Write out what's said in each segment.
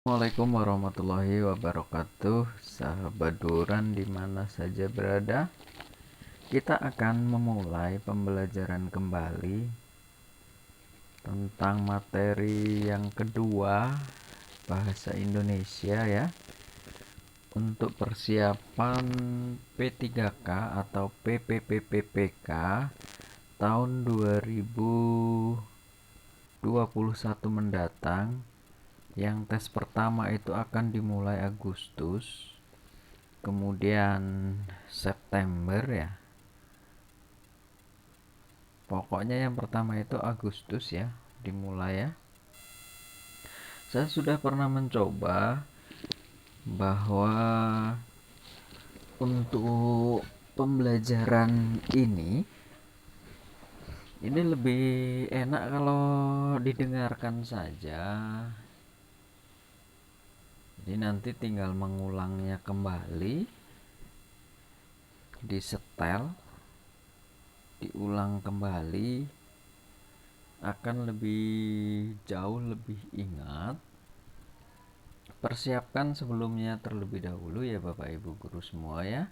Assalamualaikum warahmatullahi wabarakatuh. Sahabat Duran di mana saja berada, kita akan memulai pembelajaran kembali tentang materi yang kedua, bahasa Indonesia ya, untuk persiapan P3K atau PPPPK tahun 2021 mendatang. Yang tes pertama itu akan dimulai Agustus, kemudian September ya. Pokoknya yang pertama itu Agustus ya, dimulai ya. Saya sudah pernah mencoba bahwa untuk pembelajaran ini lebih enak kalau didengarkan saja. Jadi nanti tinggal mengulangnya kembali, disetel, diulang kembali, akan lebih jauh lebih ingat. Persiapkan sebelumnya terlebih dahulu ya Bapak Ibu guru semua ya,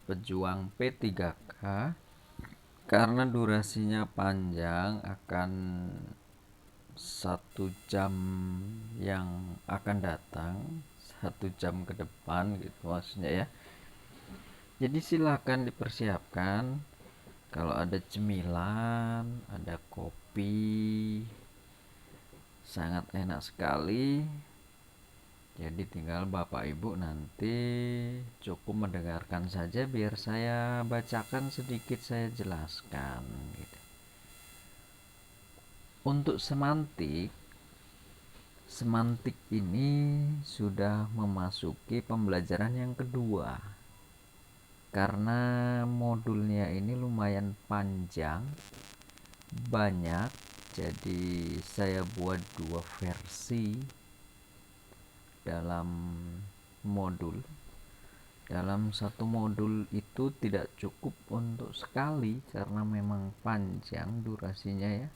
pejuang P3K, karena durasinya panjang, akan 1 jam yang akan datang, 1 jam ke depan gitu maksudnya ya. Jadi silakan dipersiapkan. Kalau ada cemilan, ada kopi, sangat enak sekali. Jadi tinggal Bapak Ibu nanti cukup mendengarkan saja, biar saya bacakan sedikit, saya jelaskan gitu. Untuk semantik ini sudah memasuki pembelajaran yang kedua. Karena modulnya ini lumayan panjang, banyak, jadi saya buat 2 versi dalam modul. Dalam satu modul itu tidak cukup untuk sekali karena memang panjang durasinya ya.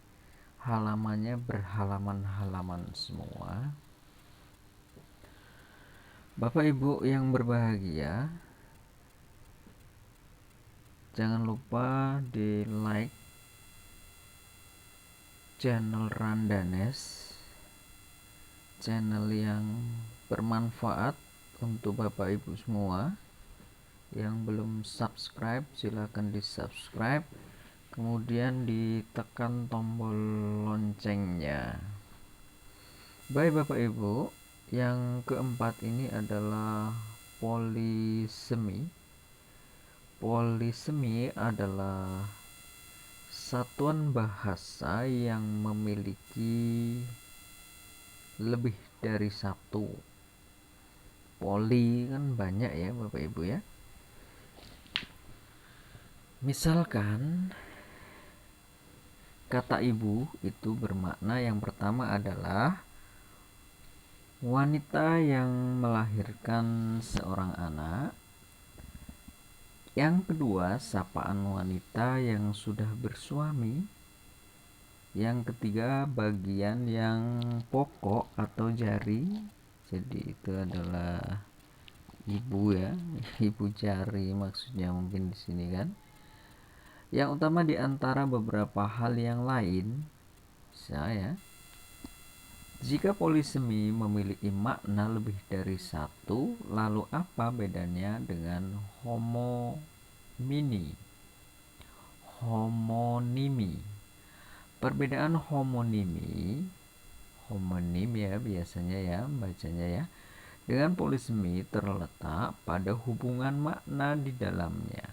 Halamannya berhalaman-halaman semua. Bapak Ibu yang berbahagia, jangan lupa di like channel Randanes, channel yang bermanfaat untuk Bapak Ibu semua. Yang belum subscribe silahkan di subscribe, kemudian ditekan tombol loncengnya. Baik Bapak Ibu, yang keempat ini adalah polisemi. Polisemi adalah satuan bahasa yang memiliki lebih dari satu. Poli kan banyak ya Bapak Ibu ya. Misalkan kata ibu itu bermakna yang pertama adalah wanita yang melahirkan seorang anak. Yang kedua, sapaan wanita yang sudah bersuami. Yang ketiga, bagian yang pokok atau jari. Jadi itu adalah ibu ya, ibu jari maksudnya mungkin di sini kan. Yang utama di antara beberapa hal yang lain, saya jika polisemi memiliki makna lebih dari satu, lalu apa bedanya dengan homonimi? Perbedaan homonim ya biasanya ya bacanya ya, dengan polisemi terletak pada hubungan makna di dalamnya.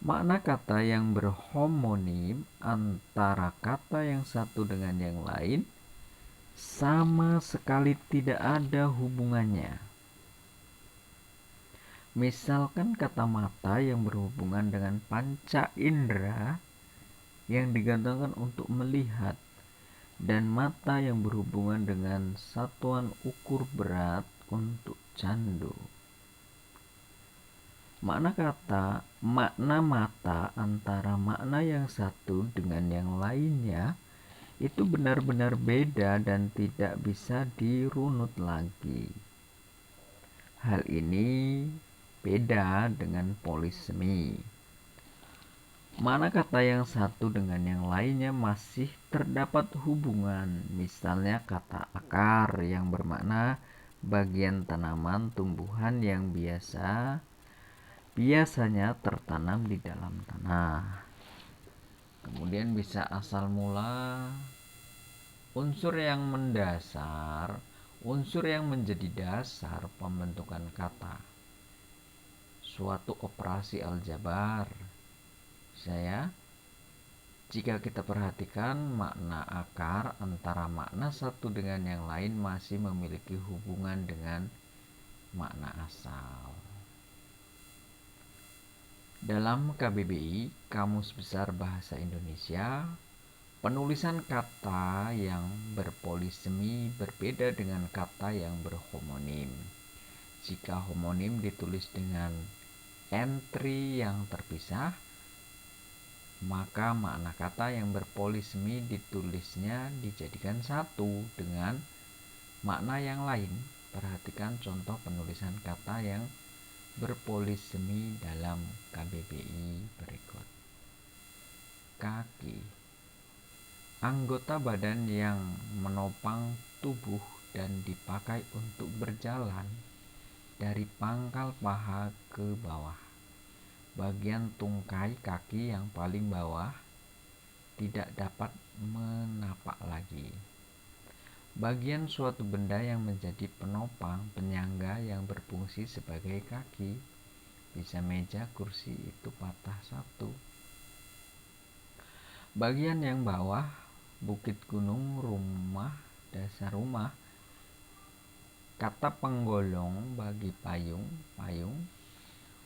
Makna kata yang berhomonim antara kata yang satu dengan yang lain sama sekali tidak ada hubungannya. Misalkan kata mata yang berhubungan dengan panca indera yang digantungkan untuk melihat, dan mata yang berhubungan dengan satuan ukur berat untuk candu. Makna mata antara makna yang satu dengan yang lainnya itu benar-benar beda dan tidak bisa dirunut lagi. Hal ini beda dengan polisemi. Mana kata yang satu dengan yang lainnya masih terdapat hubungan. Misalnya kata akar yang bermakna bagian tanaman tumbuhan yang biasanya tertanam di dalam tanah. Kemudian bisa asal mula, unsur yang mendasar, unsur yang menjadi dasar pembentukan kata. Suatu operasi aljabar. Jika kita perhatikan makna akar antara makna satu dengan yang lain masih memiliki hubungan dengan makna asal. Dalam KBBI, Kamus Besar Bahasa Indonesia, penulisan kata yang berpolisemi berbeda dengan kata yang berhomonim. Jika homonim ditulis dengan entry yang terpisah, maka makna kata yang berpolisemi ditulisnya dijadikan satu dengan makna yang lain. Perhatikan contoh penulisan kata yang berpolisemi dalam KBBI berikut. Kaki, anggota badan yang menopang tubuh dan dipakai untuk berjalan dari pangkal paha ke bawah. Bagian tungkai kaki yang paling bawah tidak dapat menapak lagi. Bagian suatu benda yang menjadi penopang penyangga yang berfungsi sebagai kaki, bisa meja, kursi, itu patah satu. Bagian yang bawah, bukit, gunung, rumah, dasar rumah. Kata penggolong bagi payung,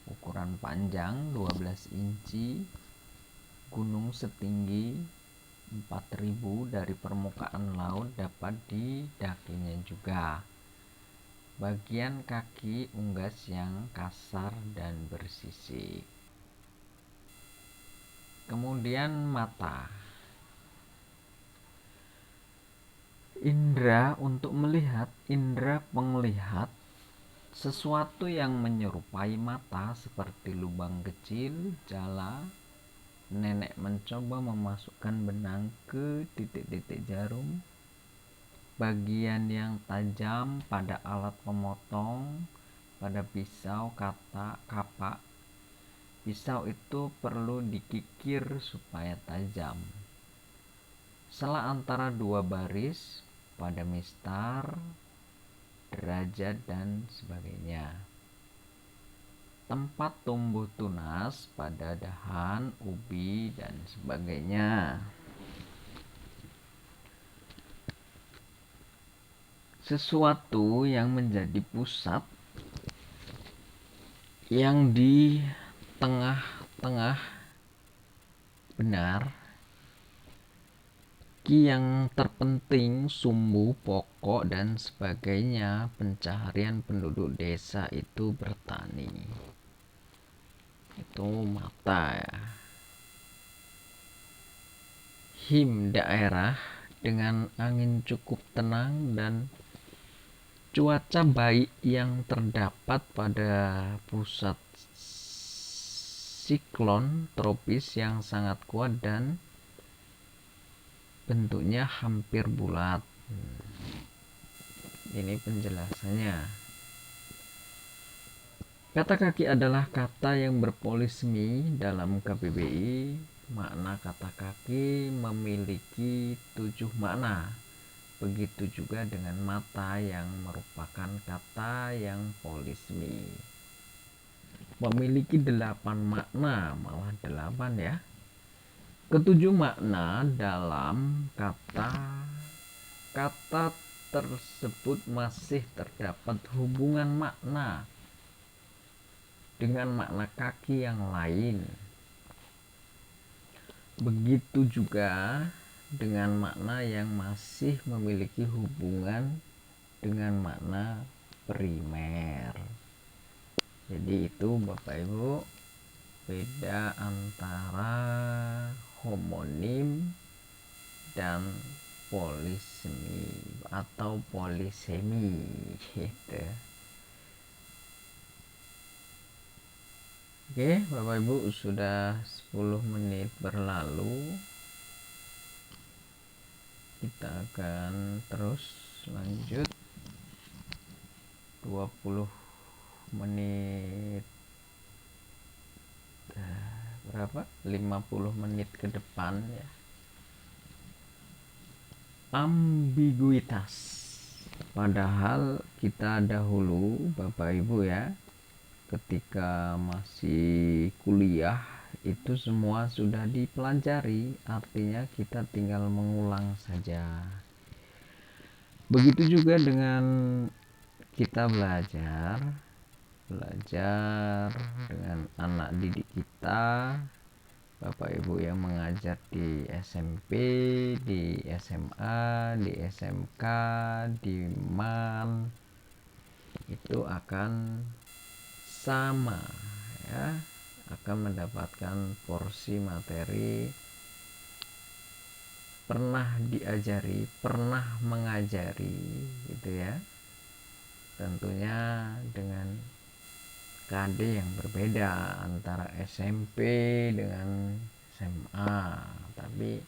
ukuran panjang 12 inci, gunung setinggi 4.000 dari permukaan laut dapat didakinya juga. Bagian kaki unggas yang kasar dan bersisik. Kemudian mata. Indra untuk melihat, indra penglihat. Sesuatu yang menyerupai mata seperti lubang kecil, jala. Nenek mencoba memasukkan benang ke titik-titik jarum. Bagian yang tajam pada alat pemotong, pada pisau, kapak. Pisau itu perlu dikikir supaya tajam. Sela antara dua baris pada mistar, derajat, dan sebagainya. Tempat tumbuh tunas pada dahan, ubi, dan sebagainya. Sesuatu yang menjadi pusat yang di tengah-tengah benar. Yang terpenting sumbu, pokok, dan sebagainya. Pencaharian penduduk desa itu bertani. Itu mata ya. Him, daerah dengan angin cukup tenang dan cuaca baik yang terdapat pada pusat siklon tropis yang sangat kuat dan bentuknya hampir bulat. Ini penjelasannya. Kata kaki adalah kata yang berpolisemi dalam KBBI. Makna kata kaki memiliki 7 makna. Begitu juga dengan mata yang merupakan kata yang polisemi. Memiliki 8 makna, malah 8 ya. Ketujuh makna dalam kata tersebut masih terdapat hubungan makna dengan makna kaki yang lain. Begitu juga dengan makna yang masih memiliki hubungan dengan makna primer. Jadi itu Bapak Ibu beda antara homonim dan polisemi atau polisemi gitu. Oke, Bapak Ibu, sudah 10 menit berlalu. Kita akan terus lanjut 20 menit berapa? 50 menit ke depan ya. Ambiguitas. Padahal kita dahulu Bapak Ibu ya, ketika masih kuliah itu semua sudah dipelajari, artinya kita tinggal mengulang saja. Begitu juga dengan kita belajar dengan anak didik kita, Bapak Ibu yang mengajar di SMP, di SMA, di SMK, di MAN, itu akan sama ya, akan mendapatkan porsi materi, pernah diajari, pernah mengajari gitu ya. Tentunya dengan KD yang berbeda antara SMP dengan SMA, tapi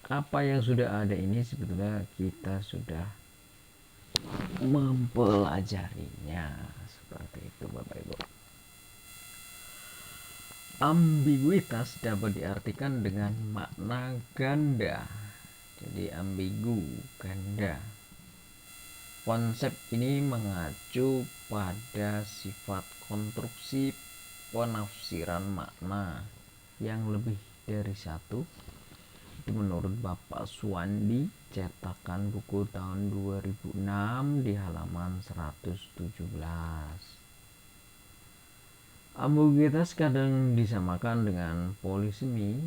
apa yang sudah ada ini sebetulnya kita sudah mempelajarinya. Seperti itu Bapak Ibu. Ambiguitas dapat diartikan dengan makna ganda. Jadi ambigu, ganda. Konsep ini mengacu pada sifat konstruksi penafsiran makna yang lebih dari satu. Itu menurut Bapak Suwandi, cetakan buku tahun 2006 di halaman 117. Ambiguitas kadang disamakan dengan polisemi.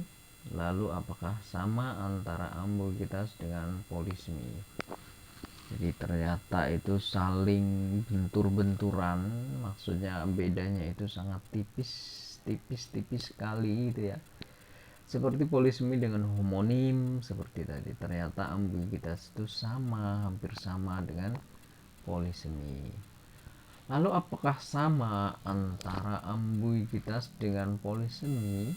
Lalu apakah sama antara ambiguitas dengan polisemi? Jadi ternyata itu saling bentur-benturan, maksudnya bedanya itu sangat tipis sekali gitu ya. Seperti polisemi dengan homonim seperti tadi, ternyata ambiguitas itu sama, hampir sama dengan polisemi. Lalu apakah sama antara ambiguitas dengan polisemi?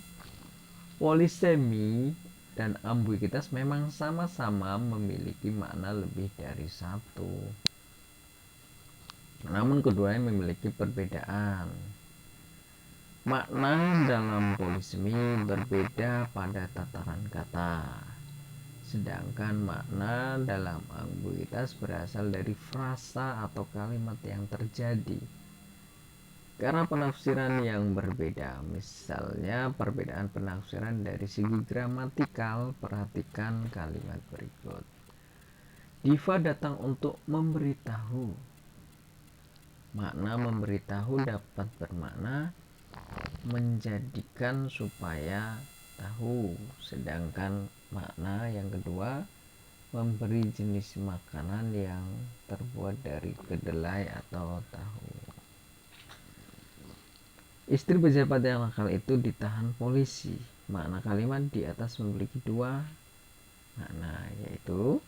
Polisemi dan ambiguitas memang sama-sama memiliki makna lebih dari satu. Namun keduanya memiliki perbedaan. Makna dalam polisemi berbeda pada tataran kata, sedangkan makna dalam ambiguitas berasal dari frasa atau kalimat yang terjadi. Karena penafsiran yang berbeda, misalnya perbedaan penafsiran dari segi gramatikal, perhatikan kalimat berikut. Diva datang untuk memberitahu. Makna memberitahu dapat bermakna menjadikan supaya tahu, sedangkan makna yang kedua memberi jenis makanan yang terbuat dari kedelai atau tahu. Istri pejabat yang nakal itu ditahan polisi. Makna kalimat di atas memiliki dua makna, yaitu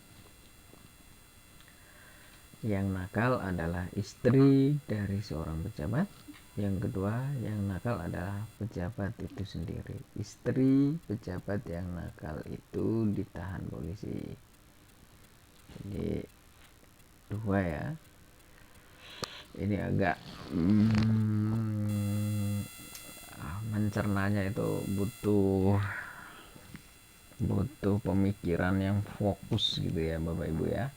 yang nakal adalah istri dari seorang pejabat. Yang kedua, yang nakal adalah pejabat itu sendiri. Istri pejabat yang nakal itu ditahan polisi. Jadi dua ya. Ini agak mencernanya itu butuh pemikiran yang fokus gitu ya Bapak Ibu ya,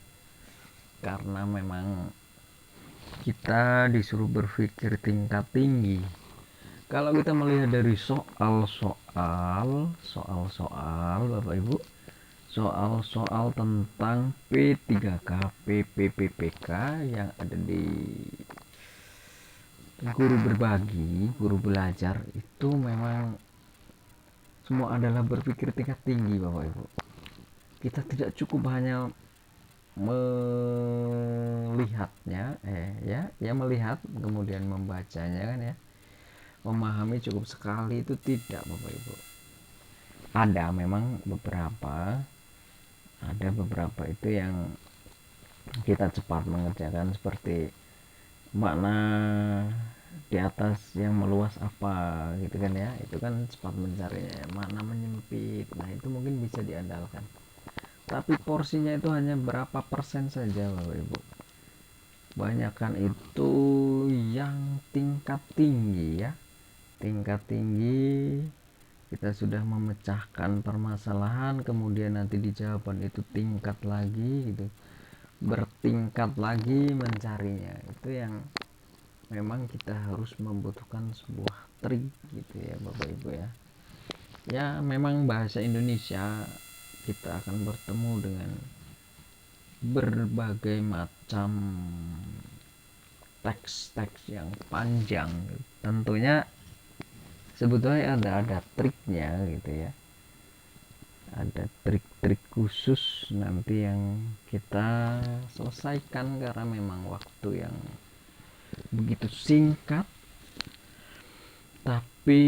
karena memang kita disuruh berpikir tingkat tinggi. Kalau kita melihat dari soal-soal Bapak Ibu, soal-soal tentang P3K, PPPK yang ada di guru berbagi, guru belajar, itu memang semua adalah berpikir tingkat tinggi Bapak Ibu. Kita tidak cukup hanya melihatnya melihat kemudian membacanya kan ya, memahami cukup sekali itu tidak Bapak Ibu. Ada memang beberapa Ada beberapa itu yang kita cepat mengerjakan, seperti makna di atas yang meluas apa gitu kan ya, itu kan cepat mencarinya. Makna menyempit, nah itu mungkin bisa diandalkan, tapi porsinya itu hanya berapa persen saja Bapak Ibu. Banyakkan itu yang tingkat tinggi ya, tingkat tinggi. Kita sudah memecahkan permasalahan, kemudian nanti di jawaban itu tingkat lagi gitu, bertingkat lagi mencarinya. Itu yang memang kita harus membutuhkan sebuah trik gitu ya Bapak Ibu ya. Ya memang bahasa Indonesia kita akan bertemu dengan berbagai macam teks-teks yang panjang. Tentunya sebetulnya ada triknya gitu ya, ada trik-trik khusus nanti yang kita selesaikan karena memang waktu yang begitu singkat, tapi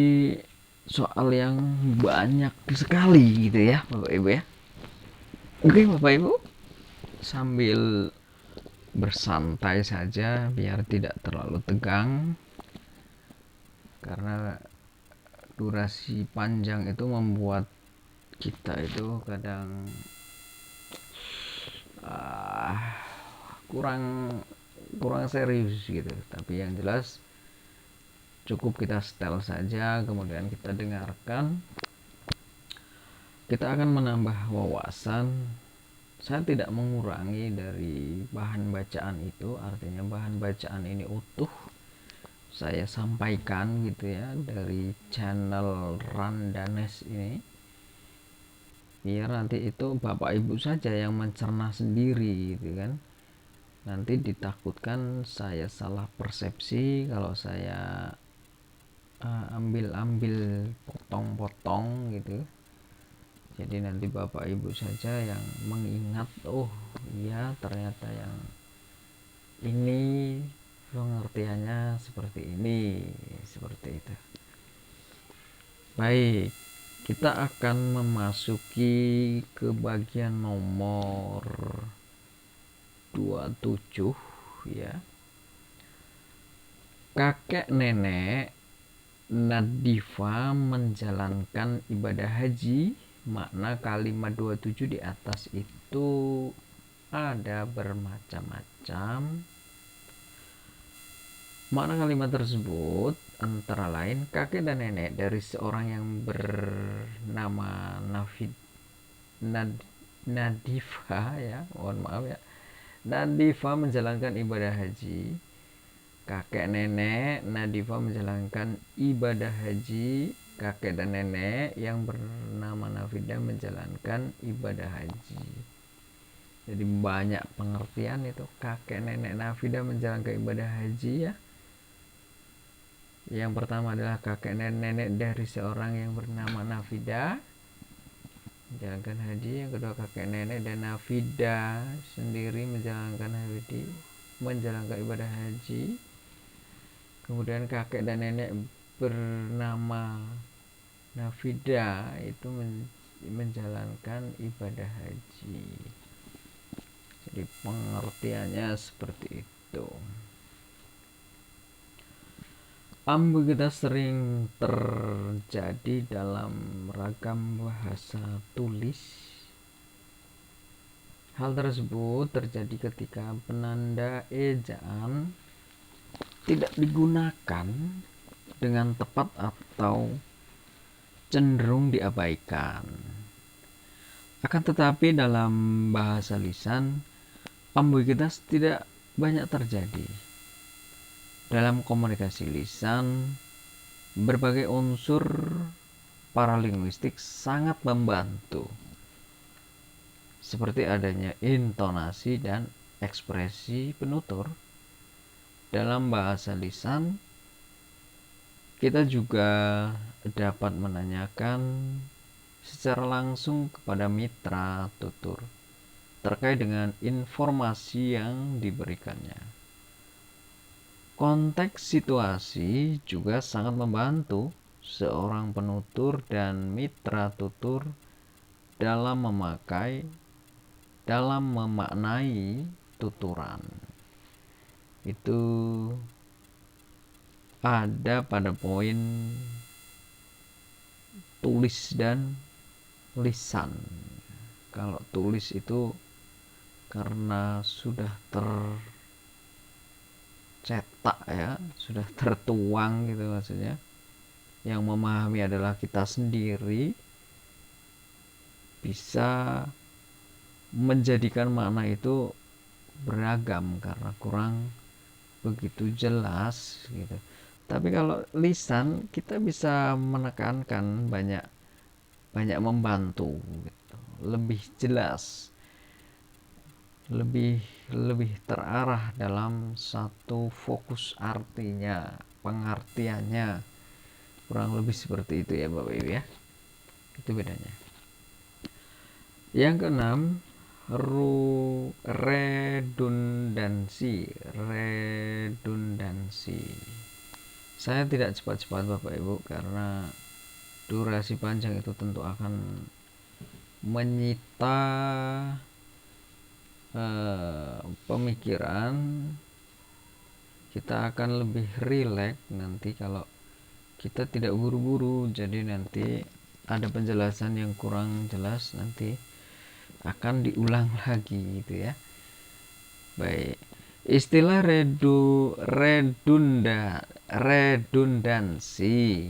soal yang banyak sekali gitu ya Bapak Ibu ya. Oke Bapak Ibu, sambil bersantai saja biar tidak terlalu tegang, karena durasi panjang itu membuat kita itu kadang kurang serius gitu. Tapi yang jelas cukup kita setel saja, kemudian kita dengarkan, kita akan menambah wawasan. Saya tidak mengurangi dari bahan bacaan itu, artinya bahan bacaan ini utuh saya sampaikan gitu ya dari channel Randanes ini, biar nanti itu Bapak Ibu saja yang mencerna sendiri gitu kan. Nanti ditakutkan saya salah persepsi kalau saya ambil potong-potong gitu. Jadi nanti Bapak Ibu saja yang mengingat, oh iya ternyata yang ini pengertiannya seperti ini, seperti itu. Baik, kita akan memasuki ke bagian nomor 27 ya. Kakek nenek Nadifa menjalankan ibadah haji. Makna kalimat 27 di atas itu ada bermacam-macam. Makna kalimat tersebut antara lain kakek dan nenek dari seorang yang bernama Nadifa ya, mohon maaf ya, Nadifa menjalankan ibadah haji. Kakek nenek Nadifa menjalankan ibadah haji. Kakek dan nenek yang bernama Nafida menjalankan ibadah haji. Jadi banyak pengertian itu. Kakek nenek Nafida menjalankan ibadah haji ya. Yang pertama adalah kakek nenek dari seorang yang bernama Nafida menjalankan haji. Yang kedua kakek nenek dan Nafida sendiri menjalankan ibadah haji. Kemudian kakek dan nenek bernama Nafida itu menjalankan ibadah haji. Jadi pengertiannya seperti itu. Ambiguitas sering terjadi dalam ragam bahasa tulis. Hal tersebut terjadi ketika penanda ejaan tidak digunakan dengan tepat atau cenderung diabaikan. Akan tetapi dalam bahasa lisan, ambiguitas tidak banyak terjadi. Dalam komunikasi lisan, berbagai unsur paralinguistik sangat membantu, seperti adanya intonasi dan ekspresi penutur. Dalam bahasa lisan, kita juga dapat menanyakan secara langsung kepada mitra tutur terkait dengan informasi yang diberikannya. Konteks situasi juga sangat membantu seorang penutur dan mitra tutur dalam memakai dalam memaknai tuturan itu ada pada poin tulis dan lisan. Kalau tulis itu karena sudah tercetak ya, sudah tertuang gitu maksudnya. Yang memahami adalah kita sendiri, bisa menjadikan makna itu beragam karena kurang begitu jelas gitu. Tapi kalau lisan kita bisa menekankan banyak membantu gitu. Lebih jelas, lebih terarah dalam satu fokus artinya, pengertiannya. Kurang lebih seperti itu ya Bapak Ibu ya. Itu bedanya. Yang keenam, redundansi. Saya tidak cepat-cepat Bapak Ibu karena durasi panjang itu tentu akan menyita pemikiran. Kita akan lebih rileks nanti kalau kita tidak buru-buru, jadi nanti ada penjelasan yang kurang jelas nanti akan diulang lagi gitu ya. Baik, istilah redundansi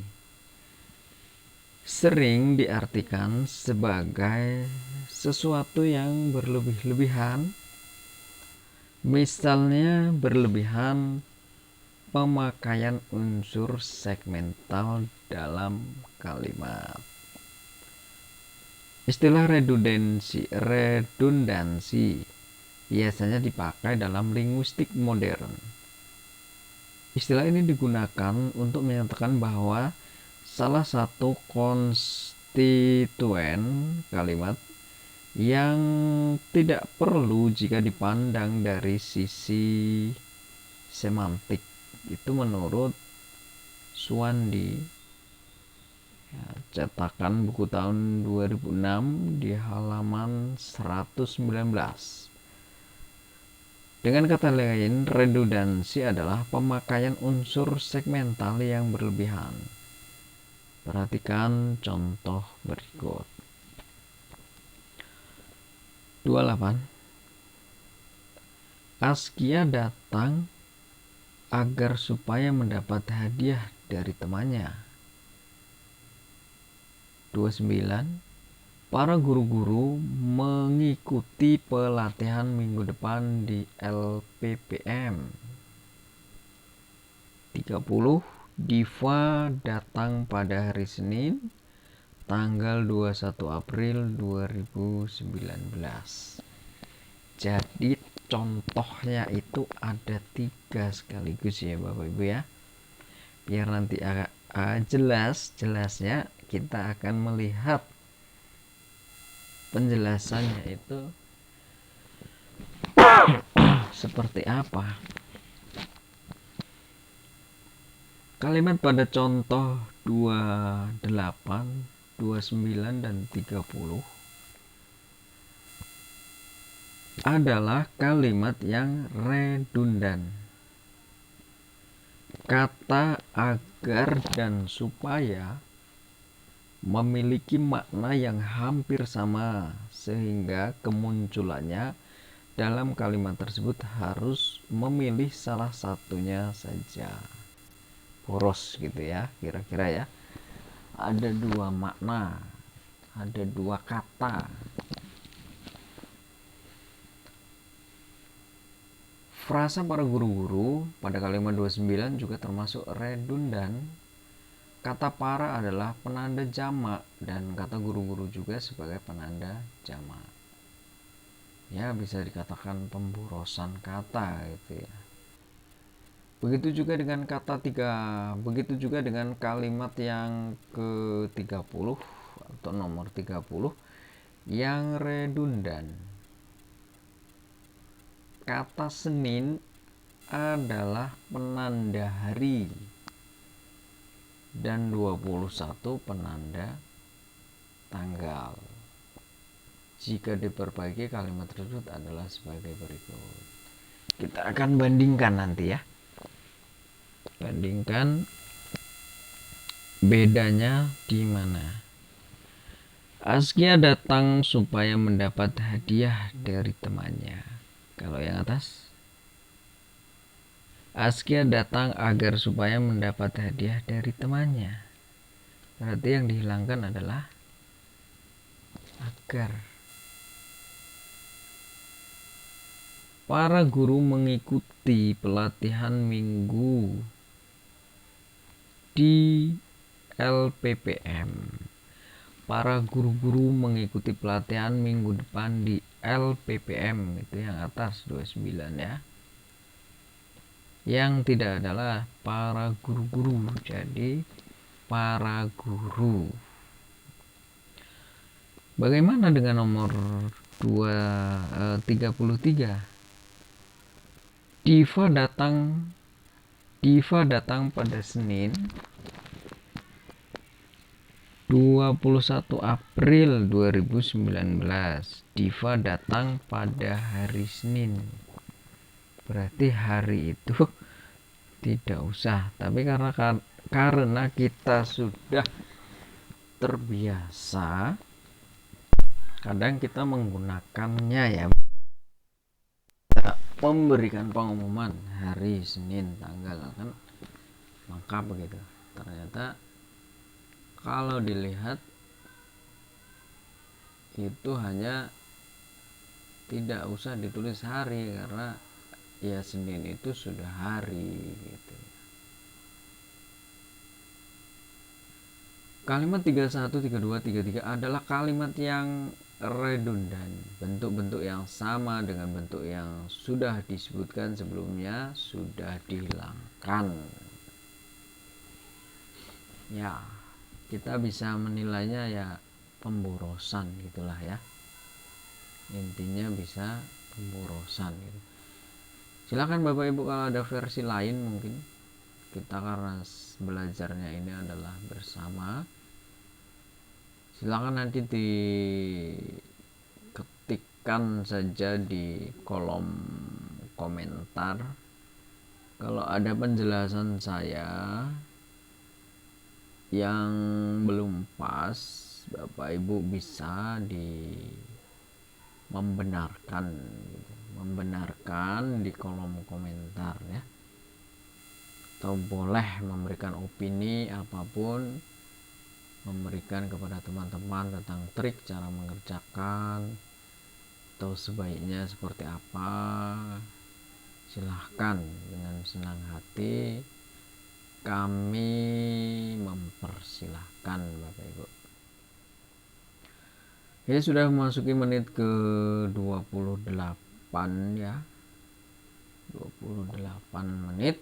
sering diartikan sebagai sesuatu yang berlebih-lebihan, misalnya berlebihan pemakaian unsur segmental dalam kalimat. Istilah redundansi biasanya dipakai dalam linguistik modern. Istilah ini digunakan untuk menyatakan bahwa salah satu konstituen kalimat yang tidak perlu jika dipandang dari sisi semantik itu menurut Suwandi ya, cetakan buku tahun 2006 di halaman 119. Dengan kata lain, redundansi adalah pemakaian unsur segmental yang berlebihan. Perhatikan contoh berikut. 28. Askia datang agar supaya mendapat hadiah dari temannya. 29. Para guru-guru mengikuti pelatihan minggu depan di LPPM. 30. Diva datang pada hari Senin tanggal 21 April 2019. Jadi contohnya itu ada 3 sekaligus ya Bapak Ibu ya. Biar nanti jelasnya kita akan melihat penjelasannya itu seperti apa. Kalimat pada contoh 28, 29 dan 30 adalah kalimat yang redundan. Kata agar dan supaya memiliki makna yang hampir sama sehingga kemunculannya dalam kalimat tersebut harus memilih salah satunya saja. Poros gitu ya, kira-kira ya. Ada 2 makna, ada 2 kata. Frasa para guru-guru pada kalimat 29 juga termasuk redundan. Kata para adalah penanda jamak dan kata guru-guru juga sebagai penanda jamak. Ya, bisa dikatakan pemborosan kata gitu ya. Begitu juga dengan begitu juga dengan kalimat yang ke-30 atau nomor 30 yang redundan. Kata Senin adalah penanda hari dan 21 penanda tanggal. Jika diperbaiki, kalimat tersebut adalah sebagai berikut. Kita akan bandingkan nanti ya. Bandingkan bedanya di mana. Askia datang supaya mendapat hadiah dari temannya. Kalau yang atas, Askia datang agar supaya mendapat hadiah dari temannya. Berarti yang dihilangkan adalah agar. Para guru mengikuti pelatihan minggu di LPPM. Para guru-guru mengikuti pelatihan minggu depan di LPPM. Itu yang atas 29 ya. Yang tidak adalah para guru-guru. Jadi para guru. Bagaimana dengan nomor 33? Diva datang pada Senin 21 April 2019. Diva datang pada hari Senin. Berarti hari itu tidak usah. Tapi karena kita sudah terbiasa, kadang kita menggunakannya ya, memberikan pengumuman hari Senin tanggal kan, maka begitu. Ternyata kalau dilihat itu hanya tidak usah ditulis hari, karena ya Senin itu sudah hari gitu. Kalimat 31, 32, 33 adalah kalimat yang redundan. Bentuk-bentuk yang sama dengan bentuk yang sudah disebutkan sebelumnya sudah dihilangkan. Ya, kita bisa menilainya ya pemborosan gitulah ya. Intinya bisa pemborosan gitu. Silakan Bapak Ibu kalau ada versi lain, mungkin kita karena belajarnya ini adalah bersama. Silakan nanti diketikkan saja di kolom komentar. Kalau ada penjelasan saya yang belum pas, Bapak Ibu bisa membenarkan di kolom komentar ya. Atau boleh memberikan opini apapun, memberikan kepada teman-teman tentang trik cara mengerjakan atau sebaiknya seperti apa. Silahkan, dengan senang hati kami mempersilahkan Bapak Ibu. Ini sudah memasuki menit ke 28 ya. 28 menit,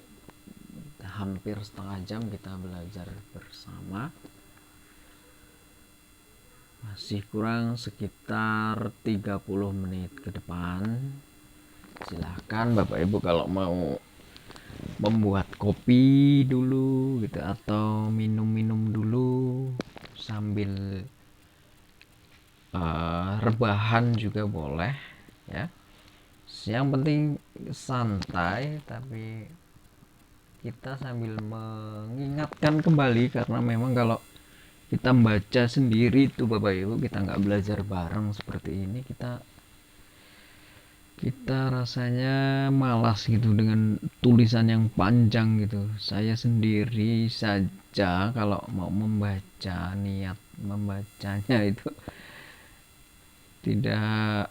hampir setengah jam kita belajar bersama. Masih kurang sekitar 30 menit ke depan. Silahkan Bapak Ibu kalau mau membuat kopi dulu gitu, atau minum-minum dulu sambil rebahan juga boleh ya. Yang penting santai, tapi kita sambil mengingatkan kembali, karena memang kalau kita baca sendiri tuh Bapak Ibu, kita nggak belajar bareng seperti ini, kita rasanya malas gitu dengan tulisan yang panjang gitu. Saya sendiri saja kalau mau membaca, niat membacanya itu tidak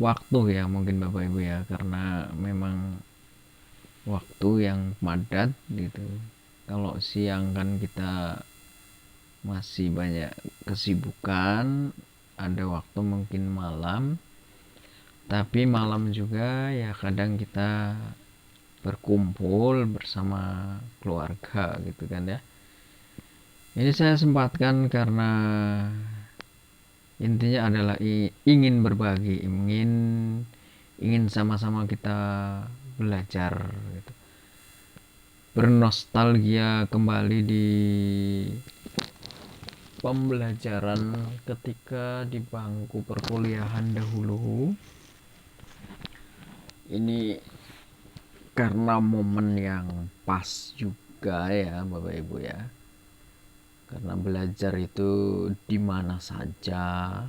waktu ya mungkin Bapak Ibu ya, karena memang waktu yang padat gitu. Kalau siang kan kita masih banyak kesibukan, ada waktu mungkin malam, tapi malam juga ya kadang kita berkumpul bersama keluarga gitu kan ya. Ini saya sempatkan karena intinya adalah ingin berbagi, ingin sama-sama kita belajar gitu. Bernostalgia kembali di pembelajaran ketika di bangku perkuliahan dahulu, ini karena momen yang pas juga ya Bapak Ibu ya, karena belajar itu di mana saja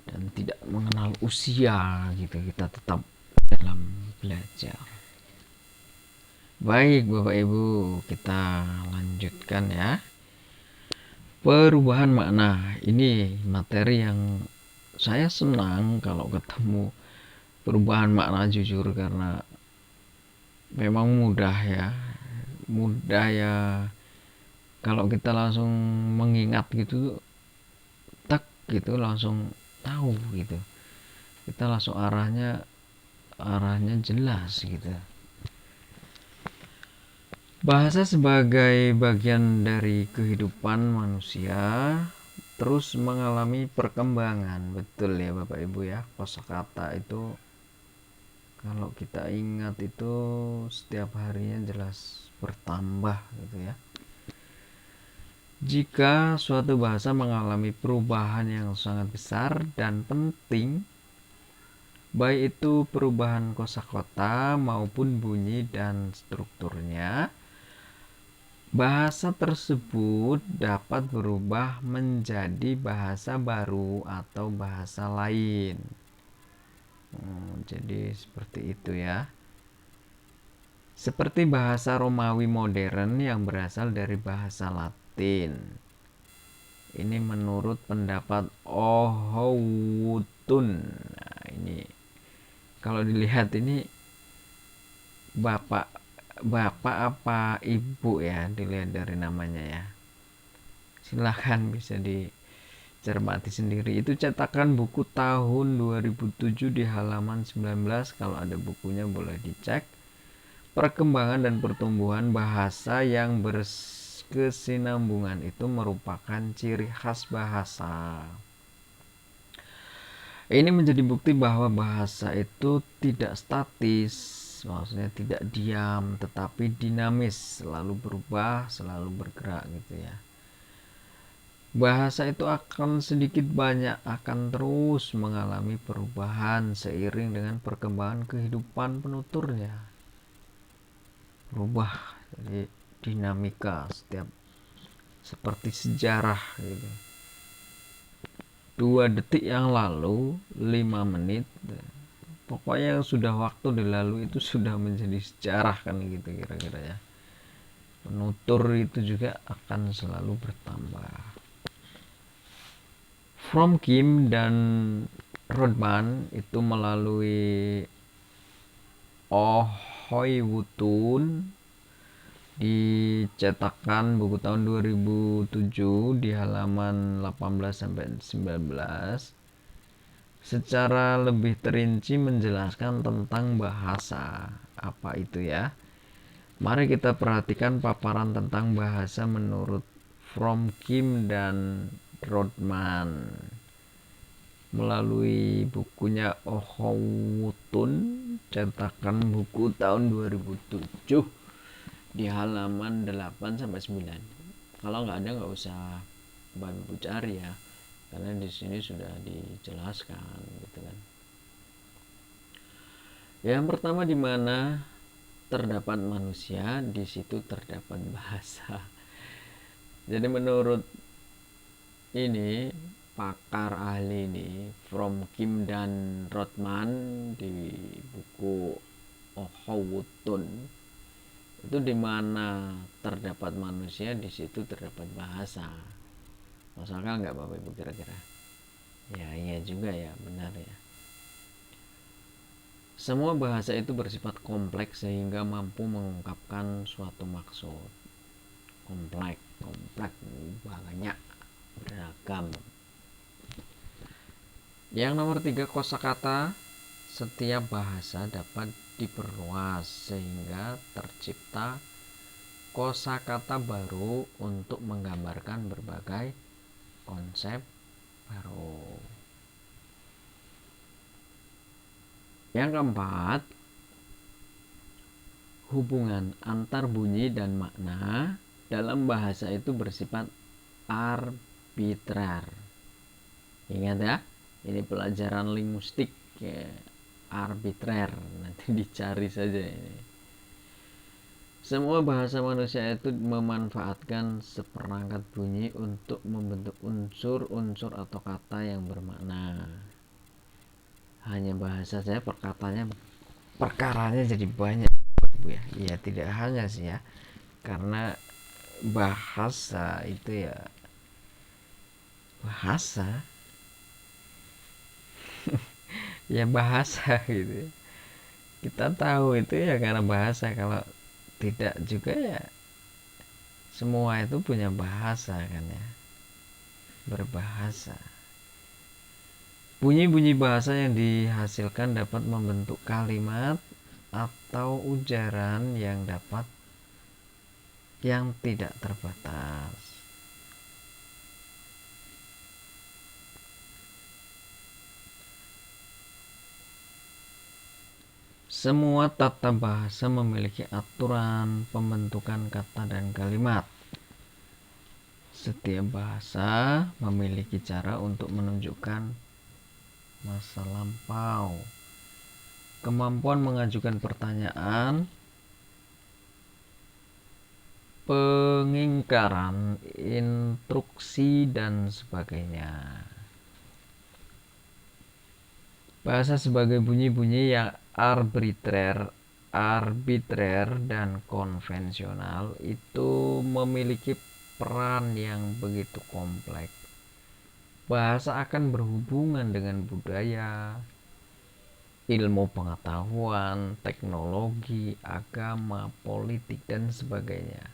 dan tidak mengenal usia gitu, kita tetap dalam belajar. Baik Bapak Ibu, kita lanjutkan ya. Perubahan makna, ini materi yang saya senang kalau ketemu perubahan makna, jujur, karena memang mudah ya kalau kita langsung mengingat gitu, tak gitu langsung tahu gitu, kita langsung arahnya jelas gitu. Bahasa sebagai bagian dari kehidupan manusia terus mengalami perkembangan, betul ya Bapak Ibu ya. Kosakata itu kalau kita ingat itu setiap harinya jelas bertambah gitu ya. Jika suatu bahasa mengalami perubahan yang sangat besar dan penting, baik itu perubahan kosakata maupun bunyi dan strukturnya, bahasa tersebut dapat berubah menjadi bahasa baru atau bahasa lain. Jadi seperti itu ya. Seperti bahasa Romawi modern yang berasal dari bahasa Latin. Ini menurut pendapat Ohowutun. Nah, ini kalau dilihat ini bapak apa ibu ya, dilihat dari namanya ya. Silahkan bisa dicermati sendiri. Itu cetakan buku tahun 2007 di halaman 19, kalau ada bukunya boleh dicek. Perkembangan dan pertumbuhan bahasa yang berkesinambungan itu merupakan ciri khas bahasa. Ini menjadi bukti bahwa bahasa itu tidak statis, maksudnya tidak diam, tetapi dinamis, selalu berubah, selalu bergerak gitu ya. Bahasa itu akan sedikit banyak akan terus mengalami perubahan seiring dengan perkembangan kehidupan penuturnya. Berubah, jadi dinamika setiap, seperti sejarah gitu. 2 detik yang lalu, 5 menit, pokoknya yang sudah waktu dilalui itu sudah menjadi sejarah kan gitu kira-kira ya. Penutur itu juga akan selalu bertambah. Fromkin dan Rodman itu melalui Ohowutun dicetakkan buku tahun 2007 di halaman 18 sampai 19 secara lebih terinci menjelaskan tentang bahasa. Apa itu ya? Mari kita perhatikan paparan tentang bahasa menurut Fromkin dan Rodman melalui bukunya Ohowutun, cetakan buku tahun 2007 di halaman 8 sampai 9. Kalau nggak ada nggak usah Bapak Ibu cari ya, karena di sini sudah dijelaskan gitu kan. Yang pertama, di mana terdapat manusia, di situ terdapat bahasa. Jadi menurut ini pakar ahli ini, Fromkin dan Rodman, di buku Ohowutun, itu di mana terdapat manusia, di situ terdapat bahasa. Masuk akal nggak Bapak Ibu kira-kira? Ya iya juga ya, benar ya. Semua bahasa itu bersifat kompleks sehingga mampu mengungkapkan suatu maksud. Kompleks banyak, beragam. Yang nomor 3, kosakata. Setiap bahasa dapat diperluas sehingga tercipta kosakata baru untuk menggambarkan berbagai konsep baru. Yang keempat, hubungan antar bunyi dan makna dalam bahasa itu bersifat arbitrer. arbitrer. Ingat ya, ini pelajaran linguistik ya, arbitrer, nanti dicari saja ini. Semua bahasa manusia itu memanfaatkan seperangkat bunyi untuk membentuk unsur-unsur atau kata yang bermakna. Hanya bahasa saya perkaranya jadi banyak ya. Ya tidak hanya sih ya, karena bahasa itu ya bahasa ya bahasa gitu. Kita tahu itu ya karena bahasa, kalau tidak juga ya semua itu punya bahasa kan ya, berbahasa. Bunyi-bunyi bahasa yang dihasilkan dapat membentuk kalimat atau ujaran yang tidak terbatas. Semua tata bahasa memiliki aturan pembentukan kata dan kalimat. Setiap bahasa memiliki cara untuk menunjukkan masa lampau, kemampuan mengajukan pertanyaan, pengingkaran instruksi, dan sebagainya. Bahasa sebagai bunyi-bunyi yang arbitrer dan konvensional itu memiliki peran yang begitu kompleks. Bahasa akan berhubungan dengan budaya, ilmu pengetahuan, teknologi, agama, politik, dan sebagainya.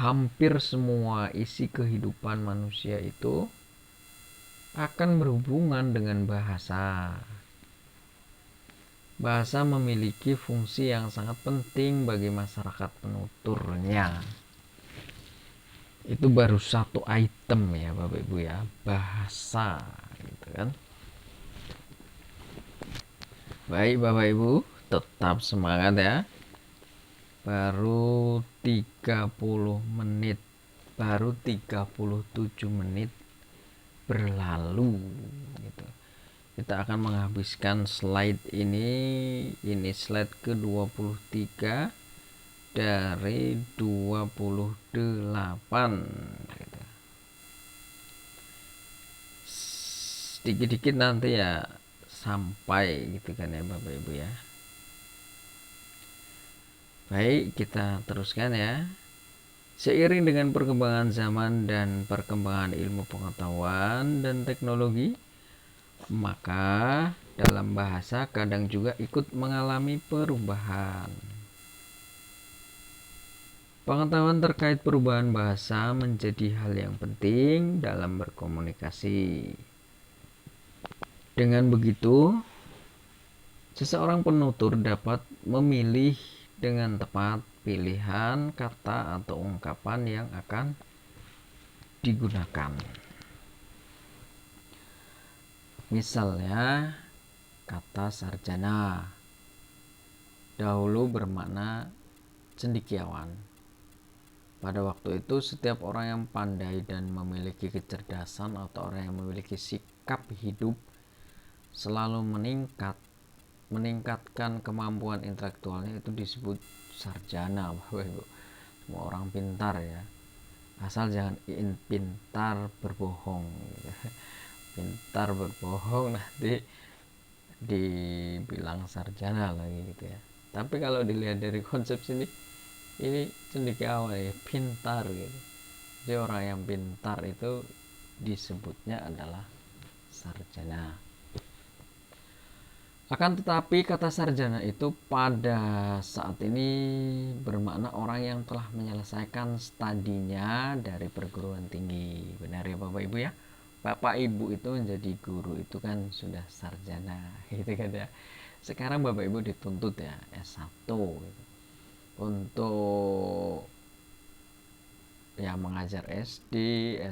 Hampir semua isi kehidupan manusia itu akan berhubungan dengan bahasa. Bahasa memiliki fungsi yang sangat penting bagi masyarakat penuturnya. Itu baru satu item ya Bapak Ibu ya, bahasa gitu kan. Baik Bapak Ibu, tetap semangat ya. Baru 30 menit, baru 37 menit berlalu gitu. Kita akan menghabiskan slide ini slide ke-23 dari 28 gitu. Sedikit-dikit nanti ya sampai gitu kan ya Bapak Ibu ya. Baik, kita teruskan ya. Seiring dengan perkembangan zaman dan perkembangan ilmu pengetahuan dan teknologi, maka dalam bahasa kadang juga ikut mengalami perubahan. Pengetahuan terkait perubahan bahasa menjadi hal yang penting dalam berkomunikasi. Dengan begitu, seseorang penutur dapat memilih dengan tepat pilihan kata atau ungkapan yang akan digunakan. Misalnya, kata sarjana dahulu bermakna cendekiawan. Pada waktu itu, setiap orang yang pandai dan memiliki kecerdasan atau orang yang memiliki sikap hidup selalu meningkatkan kemampuan intelektualnya itu disebut sarjana. Semua orang pintar ya, asal jangan pintar berbohong. Pintar berbohong nanti dibilang sarjana lagi gitu ya. Tapi kalau dilihat dari konsep sini, ini cendekiawan ya, pintar gitu. Jadi orang yang pintar itu disebutnya adalah sarjana. Akan tetapi kata sarjana itu pada saat ini bermakna orang yang telah menyelesaikan studinya dari perguruan tinggi. Benar ya Bapak Ibu ya? Bapak Ibu itu menjadi guru itu kan sudah sarjana gitu kan ya. Sekarang Bapak Ibu dituntut ya S1 gitu. Untuk ya mengajar SD,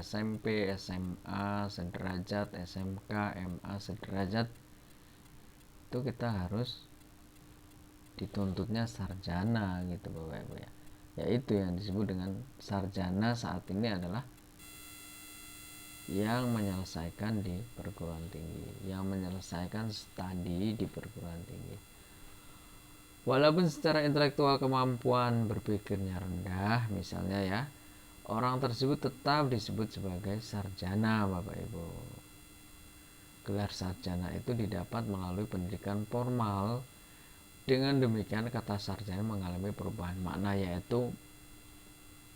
SMP, SMA sederajat, SMK, MA sederajat, itu kita harus dituntutnya sarjana gitu Bapak Ibu ya. Yaitu yang disebut dengan sarjana saat ini adalah yang menyelesaikan di perguruan tinggi, yang menyelesaikan studi di perguruan tinggi. Walaupun secara intelektual kemampuan berpikirnya rendah, misalnya ya, orang tersebut tetap disebut sebagai sarjana, Bapak Ibu. Gelar sarjana itu didapat melalui pendidikan formal. Dengan demikian kata sarjana mengalami perubahan makna, yaitu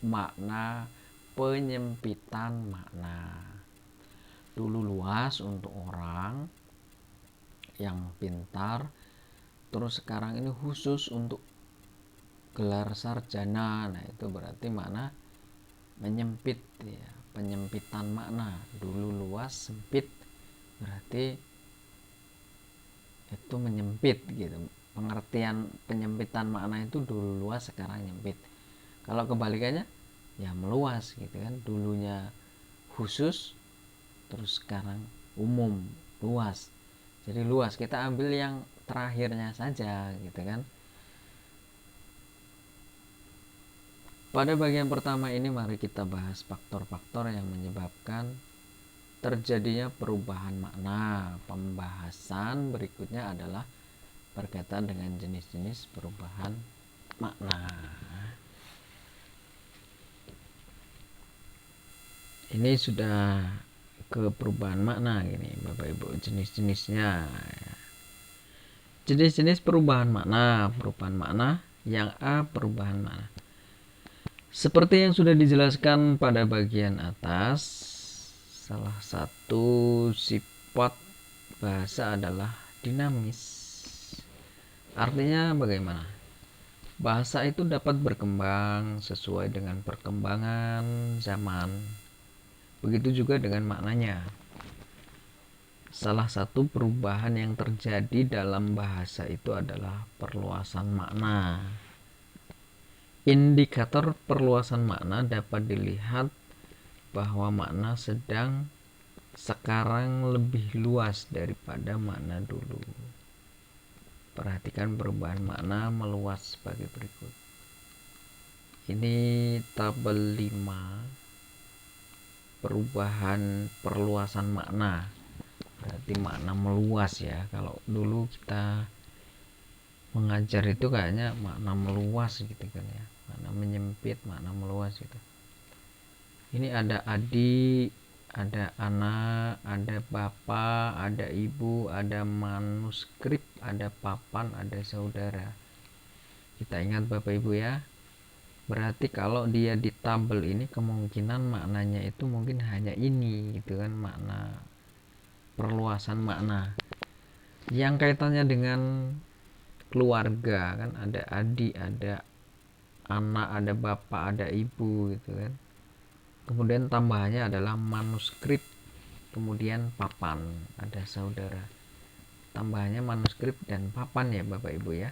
makna penyempitan makna. Dulu luas untuk orang yang pintar, terus sekarang ini khusus untuk gelar sarjana. Nah, itu berarti makna menyempit ya, penyempitan makna. Dulu luas, sempit, berarti itu menyempit gitu. Pengertian penyempitan makna itu dulu luas, sekarang nyempit. Kalau kebalikannya ya meluas gitu kan, dulunya khusus terus sekarang umum, luas. Jadi luas, kita ambil yang terakhirnya saja gitu kan. Pada bagian pertama ini mari kita bahas faktor-faktor yang menyebabkan terjadinya perubahan makna. Pembahasan berikutnya adalah berkaitan dengan jenis-jenis perubahan makna. Ini sudah ke perubahan makna gini Bapak Ibu, jenis-jenisnya. Jenis-jenis perubahan makna. Perubahan makna yang A, perubahan makna. Seperti yang sudah dijelaskan pada bagian atas, salah satu sifat bahasa adalah dinamis. Artinya bagaimana? Bahasa itu dapat berkembang sesuai dengan perkembangan zaman. Begitu juga dengan maknanya. Salah satu perubahan yang terjadi dalam bahasa itu adalah perluasan makna. Indikator perluasan makna dapat dilihat bahwa makna sekarang lebih luas daripada makna dulu. Perhatikan perubahan makna meluas sebagai berikut. Ini tabel 5 perubahan perluasan makna. Berarti makna meluas ya. Kalau dulu kita mengajar itu kayaknya makna meluas gitu kan ya. Makna menyempit, makna meluas gitu. Ini ada adik, ada anak, ada bapak, ada ibu, ada manuskrip, ada papan, ada saudara. Kita ingat Bapak Ibu ya. Berarti kalau dia di tabel ini kemungkinan maknanya itu mungkin hanya ini gitu kan, makna perluasan makna. Yang kaitannya dengan keluarga kan, ada adik, ada anak, ada bapak, ada ibu gitu kan. Kemudian tambahannya adalah manuskrip, kemudian papan, ada saudara. Tambahannya manuskrip dan papan ya Bapak Ibu ya.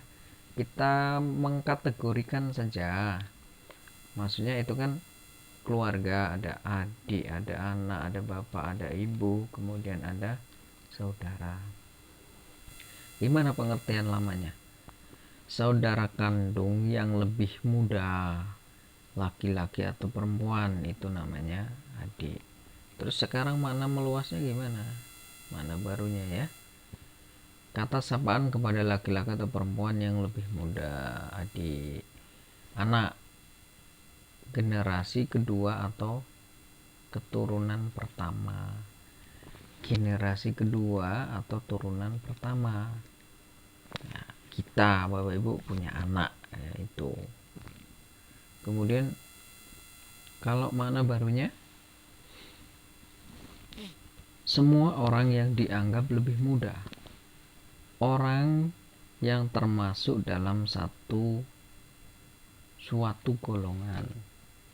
Kita mengkategorikan saja. Maksudnya itu kan keluarga, ada adik, ada anak, ada bapak, ada ibu, kemudian ada saudara. Gimana pengertian lamanya? Saudara kandung yang lebih muda, laki-laki atau perempuan, itu namanya adik. Terus sekarang makna meluasnya gimana? Makna barunya ya. Kata sapaan kepada laki-laki atau perempuan yang lebih muda, adik. Anak, generasi kedua atau keturunan pertama. Generasi kedua atau turunan pertama. Nah, kita Bapak Ibu punya anak ya, itu. Kemudian kalau makna barunya, semua orang yang dianggap lebih muda, orang yang termasuk dalam suatu golongan.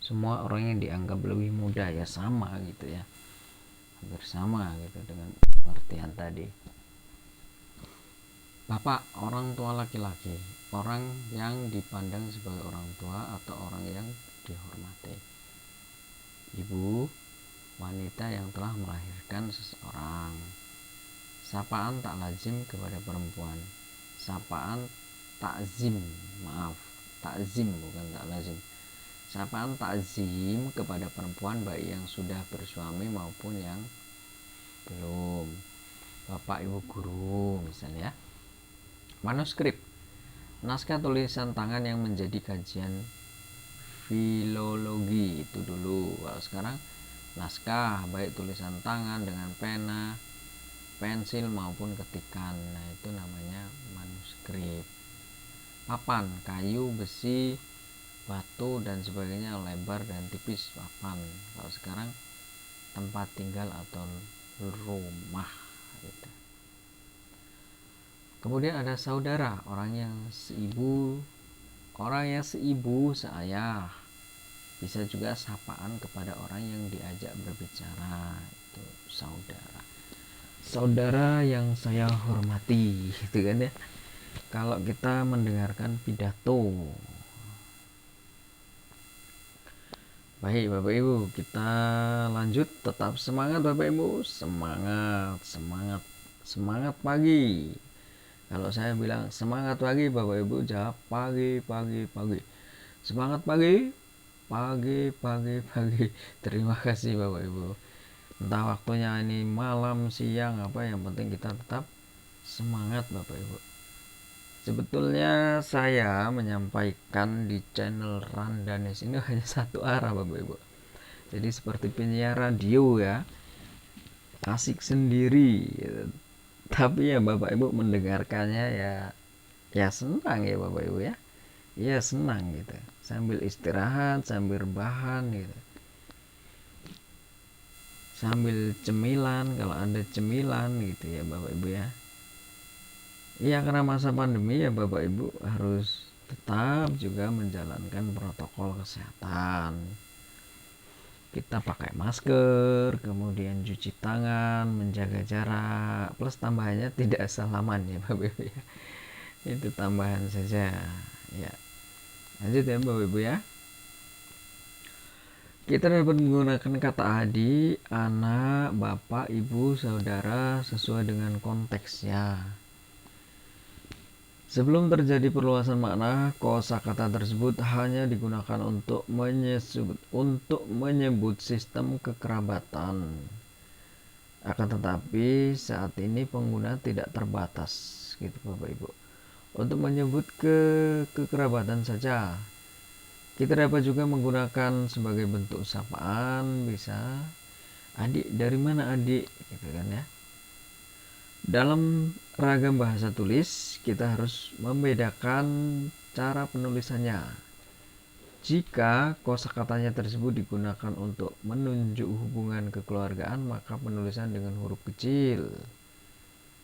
Semua orang yang dianggap lebih muda ya sama gitu ya, hampir sama gitu dengan pengertian tadi. Bapak, orang tua laki-laki, orang yang dipandang sebagai orang tua atau orang yang dihormati. Ibu, wanita yang telah melahirkan seseorang. Sapaan tak lazim kepada perempuan. Sapaan takzim, maaf, takzim bukan tak lazim. sapaan takzim kepada perempuan baik yang sudah bersuami maupun yang belum. Bapak ibu guru misalnya. Manuskrip, naskah tulisan tangan yang menjadi kajian filologi itu dulu. Kalau sekarang naskah baik tulisan tangan dengan pena, pensil maupun ketikan, nah itu namanya manuskrip. Papan, kayu, besi, batu dan sebagainya, lebar dan tipis, papan. Kalau sekarang tempat tinggal atau rumah gitu. Kemudian ada saudara, orang yang seibu seayah. Bisa juga sapaan kepada orang yang diajak berbicara, itu saudara. Saudara yang saya hormati, gitu kan ya. Kalau kita mendengarkan pidato. Baik Bapak Ibu, kita lanjut. Tetap semangat Bapak Ibu, semangat pagi. Kalau saya bilang semangat pagi, Bapak Ibu jawab pagi. Semangat pagi. Terima kasih Bapak Ibu. Entah waktunya ini malam, siang, apa yang penting kita tetap semangat Bapak Ibu. Sebetulnya saya menyampaikan di channel Randanes ini hanya satu arah Bapak Ibu. Jadi seperti penyiar radio ya, asik sendiri gitu. Tapi ya Bapak Ibu mendengarkannya ya senang ya Bapak Ibu ya. Ya senang gitu. Sambil istirahat, sambil rebahan gitu. Sambil cemilan, kalau ada cemilan gitu ya Bapak Ibu ya. Iya, karena masa pandemi ya Bapak Ibu harus tetap juga menjalankan protokol kesehatan. Kita pakai masker, kemudian cuci tangan, menjaga jarak, plus tambahannya tidak salaman ya Bapak Ibu ya. Itu tambahan saja ya. Lanjut ya Bapak Ibu ya. Kita dapat menggunakan kata adik, anak, bapak, ibu, saudara sesuai dengan konteksnya. Sebelum terjadi perluasan makna, kosakata tersebut hanya digunakan untuk menyebut sistem kekerabatan. Akan tetapi saat ini pengguna tidak terbatas, gitu Bapak Ibu. Untuk menyebut kekerabatan saja, kita dapat juga menggunakan sebagai bentuk sapaan, bisa adik, dari mana adik, gitu kan ya. Dalam ragam bahasa tulis, kita harus membedakan cara penulisannya. Jika kosakatanya tersebut digunakan untuk menunjuk hubungan kekeluargaan, maka penulisan dengan huruf kecil.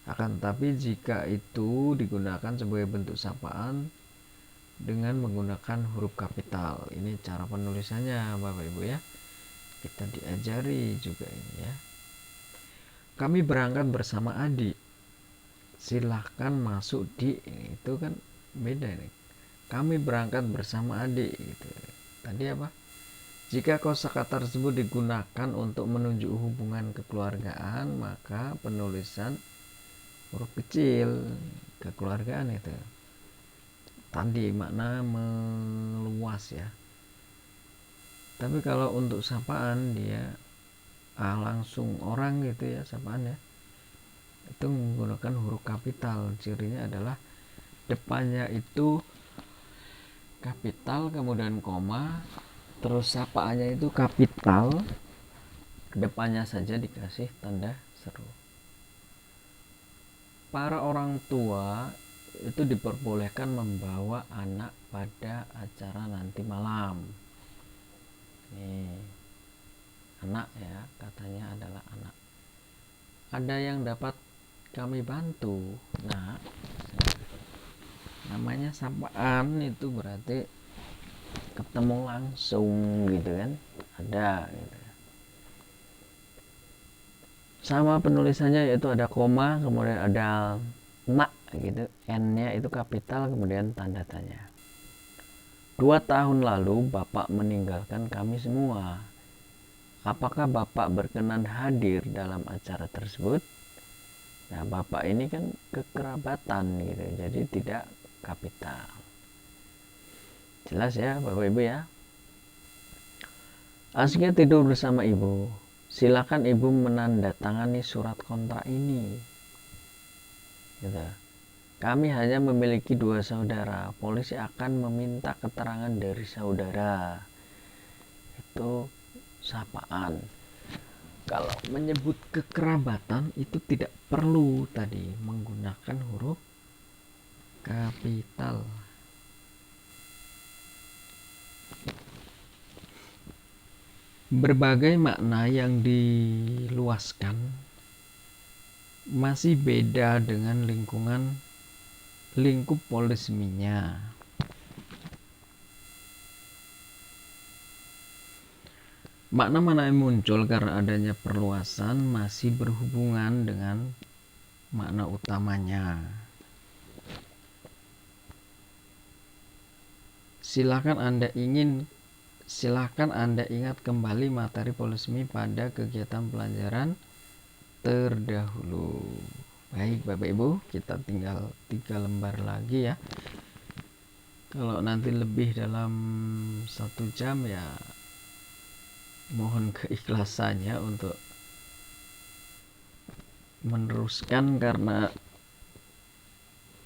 Akan tetapi jika itu digunakan sebagai bentuk sapaan dengan menggunakan huruf kapital. Ini cara penulisannya Bapak Ibu ya. Kita diajari juga ini ya. Kami berangkat bersama adik. Silahkan masuk di, itu kan beda nih. Kami berangkat bersama adik gitu. Tadi apa? Jika kosakata tersebut digunakan untuk menunjuk hubungan kekeluargaan, maka penulisan huruf kecil kekeluargaan itu. Tadi makna meluas ya. Tapi kalau untuk sapaan dia langsung orang gitu ya, sapaan ya, itu menggunakan huruf kapital. Cirinya adalah depannya itu kapital, kemudian koma, terus sapaannya itu kapital, depannya saja dikasih tanda seru. Para orang tua itu diperbolehkan membawa anak pada acara nanti malam. Nih, anak ya, katanya adalah anak. Ada yang dapat kami bantu. Nah, namanya sapaan itu berarti ketemu langsung gitu kan, ada gitu. Sama penulisannya yaitu ada koma, kemudian ada nak gitu, n-nya itu kapital, kemudian tanda tanya. 2 tahun lalu Bapak meninggalkan kami semua. Apakah Bapak berkenan hadir dalam acara tersebut? Nah, Bapak ini kan kekerabatan gitu, jadi tidak kapital. Jelas ya Bapak Ibu ya. Asiknya tidur bersama ibu. Silakan ibu menandatangani surat kontrak ini. Gitu. Kami hanya memiliki 2 saudara. Polisi akan meminta keterangan dari saudara. Itu sapaan. Kalau menyebut kekerabatan itu tidak perlu tadi menggunakan huruf kapital. Berbagai makna yang diluaskan masih beda dengan lingkup poliseminya. Makna-makna yang muncul karena adanya perluasan masih berhubungan dengan makna utamanya. Silakan Anda ingat kembali materi polisemi pada kegiatan pelajaran terdahulu. Baik Bapak Ibu, kita tinggal 3 lembar lagi ya. Kalau nanti lebih dalam 1 jam ya mohon keikhlasannya untuk meneruskan, karena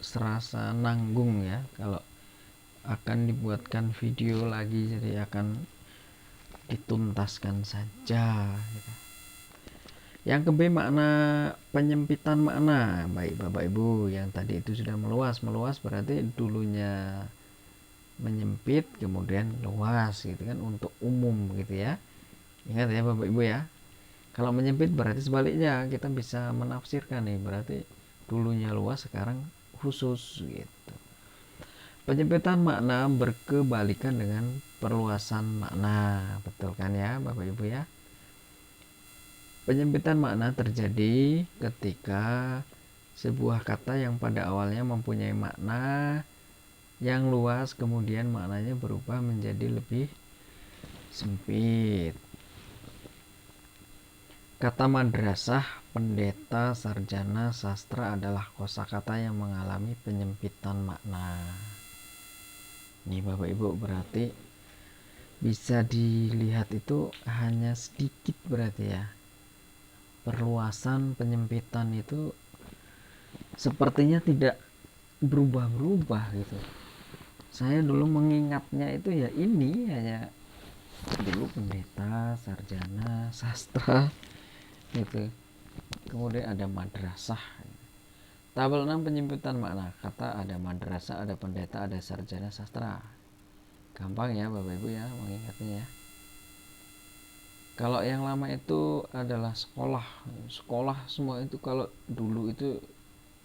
serasa nanggung ya kalau akan dibuatkan video lagi, jadi akan dituntaskan saja gitu. Yang ke B, makna penyempitan makna. Baik Bapak Ibu, yang tadi itu sudah meluas berarti dulunya menyempit kemudian luas gitu kan, untuk umum gitu ya. Ingat ya Bapak Ibu ya, kalau menyempit berarti sebaliknya, kita bisa menafsirkan nih, berarti dulunya luas sekarang khusus gitu. Penyempitan makna berkebalikan dengan perluasan makna, betul kan ya Bapak Ibu ya. Penyempitan makna terjadi ketika sebuah kata yang pada awalnya mempunyai makna yang luas kemudian maknanya berubah menjadi lebih sempit. Kata madrasah, pendeta, sarjana, sastra adalah kosakata yang mengalami penyempitan makna. Nih Bapak Ibu, berarti bisa dilihat itu hanya sedikit berarti ya. Perluasan penyempitan itu sepertinya tidak berubah-berubah gitu. Saya dulu mengingatnya itu ya ini, hanya dulu pendeta, sarjana, sastra gitu. Kemudian ada madrasah. Tabel 6 penyempitan makna. Kata ada madrasah, ada pendeta, ada sarjana sastra. Gampang ya Bapak Ibu ya mengingatnya ya. Kalau yang lama itu adalah sekolah semua itu, kalau dulu itu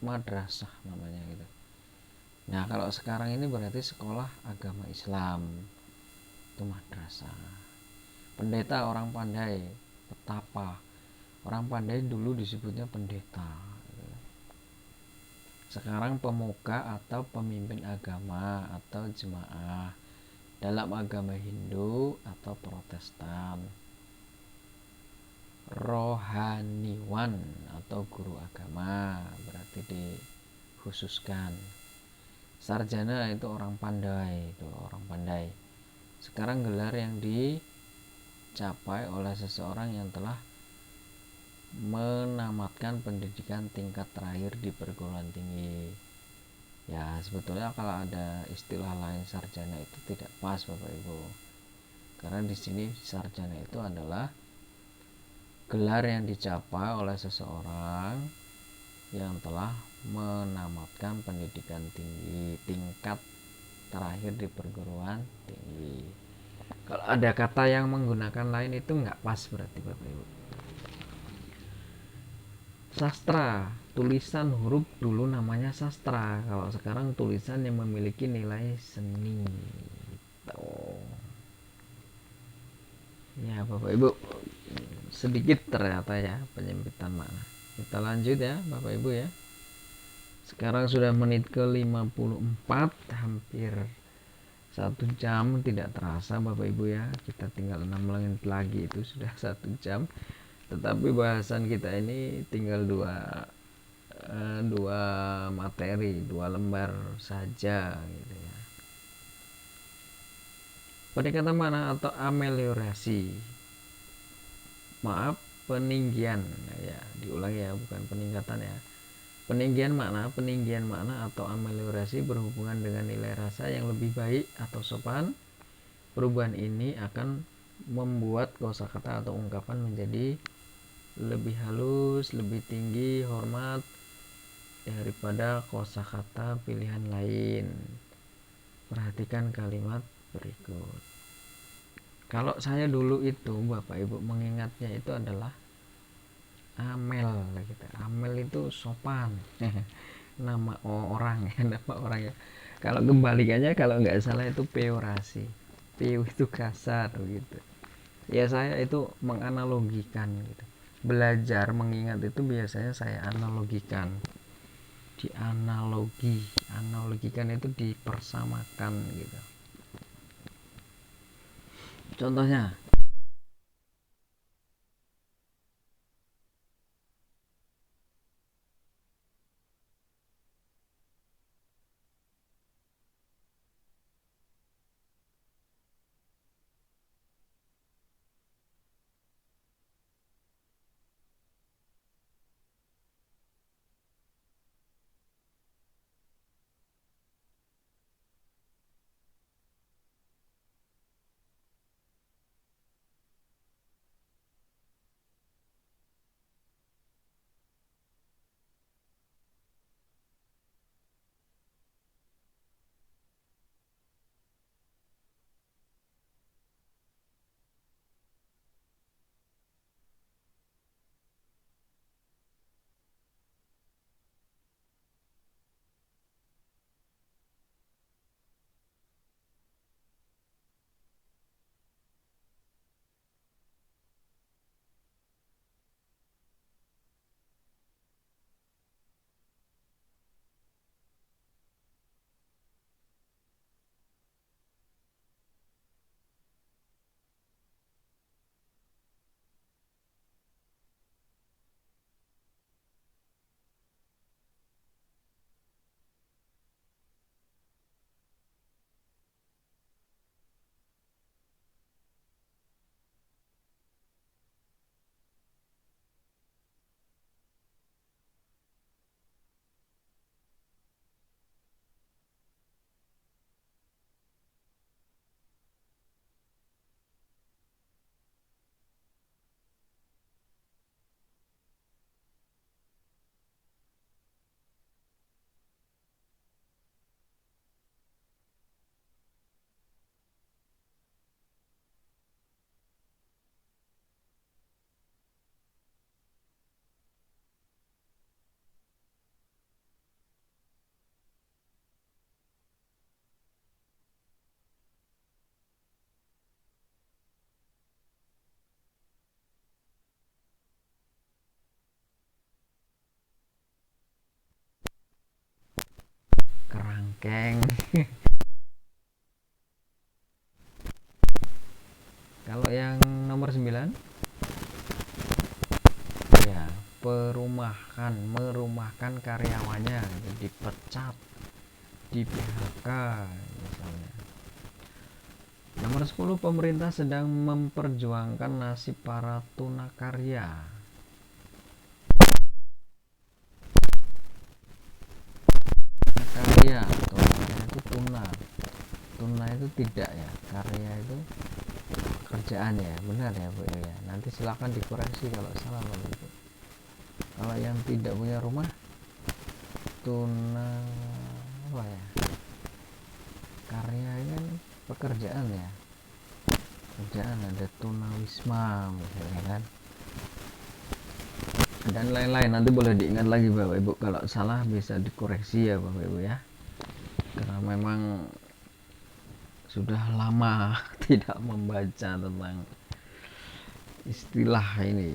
madrasah namanya gitu. Nah kalau sekarang ini berarti sekolah agama Islam, itu madrasah. Pendeta orang pandai, petapa. Orang pandai dulu disebutnya pendeta. Sekarang pemuka atau pemimpin agama atau jemaah dalam agama Hindu atau Protestan. Rohaniwan atau guru agama berarti dikhususkan. Sarjana itu orang pandai. Sekarang gelar yang dicapai oleh seseorang yang telah menamatkan pendidikan tingkat terakhir di perguruan tinggi. Ya sebetulnya kalau ada istilah lain sarjana itu tidak pas Bapak Ibu, karena di sini sarjana itu adalah gelar yang dicapai oleh seseorang yang telah menamatkan pendidikan tinggi tingkat terakhir di perguruan tinggi. Kalau ada kata yang menggunakan lain itu nggak pas berarti Bapak Ibu. Sastra, tulisan huruf dulu namanya sastra, kalau sekarang tulisan yang memiliki nilai seni gitu. Ya Bapak Ibu, sedikit ternyata ya penyempitan makna. Kita lanjut ya Bapak Ibu ya. Sekarang sudah menit ke 54, hampir 1 jam tidak terasa Bapak Ibu ya. Kita tinggal 6 menit lagi itu sudah 1 jam. Tetapi bahasan kita ini tinggal dua materi, 2 lembar saja gitu ya. Pendekatan makna atau ameliorasi. maaf, peninggian. Nah, ya diulang ya, bukan peningkatan ya. Peninggian makna atau ameliorasi berhubungan dengan nilai rasa yang lebih baik atau sopan. Perubahan ini akan membuat kosakata atau ungkapan menjadi lebih halus, lebih tinggi hormat daripada kosakata pilihan lain. Perhatikan kalimat berikut. Kalau saya dulu itu Bapak Ibu mengingatnya itu adalah Amel gitu. Amel itu sopan. Nama orang ya, nama orang ya. Kalau kembalikannya kalau nggak salah itu peorasi. Peu itu kasar gitu. Ya saya itu menganalogikan gitu. Belajar mengingat itu biasanya saya analogikan. Analogikan itu dipersamakan gitu. Contohnya, kerangkeng. Kalau yang nomor 9, ya, merumahkan karyawannya, dipecat, di PHK misalnya. Nomor 10, pemerintah sedang memperjuangkan nasib para tunakarya. Karya, tunanya itu tuna itu tidak ya, karya itu kerjaan ya, benar ya Bu ya. Nanti silakan dikoreksi kalau salah Bapak Ibu. Kalau yang tidak punya rumah, tuna apa ya, karya kan pekerjaan ya, kerjaan, ada tunawisma misalnya kan, dan lain-lain. Nanti boleh diingat lagi Bapak Ibu, kalau salah bisa dikoreksi ya Bapak Ibu ya, karena memang sudah lama tidak membaca tentang istilah ini.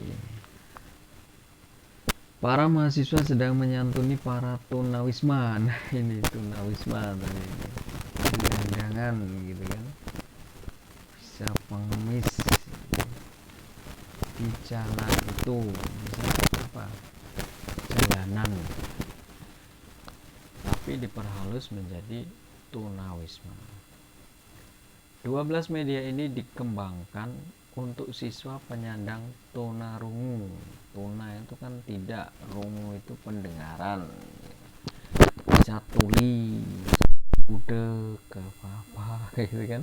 Para mahasiswa sedang menyantuni para tunawisma. Nah, ini tunawisma tadi, gelandangan gitu kan, bisa pengemis di jalan itu, misalnya apa, jalanan, tapi diperhalus menjadi tunawisma. 12 media ini dikembangkan untuk siswa penyandang tunarungu. Tuna itu kan tidak, rungu itu pendengaran. Bisa tuli, budek, apa-apa gitu kan.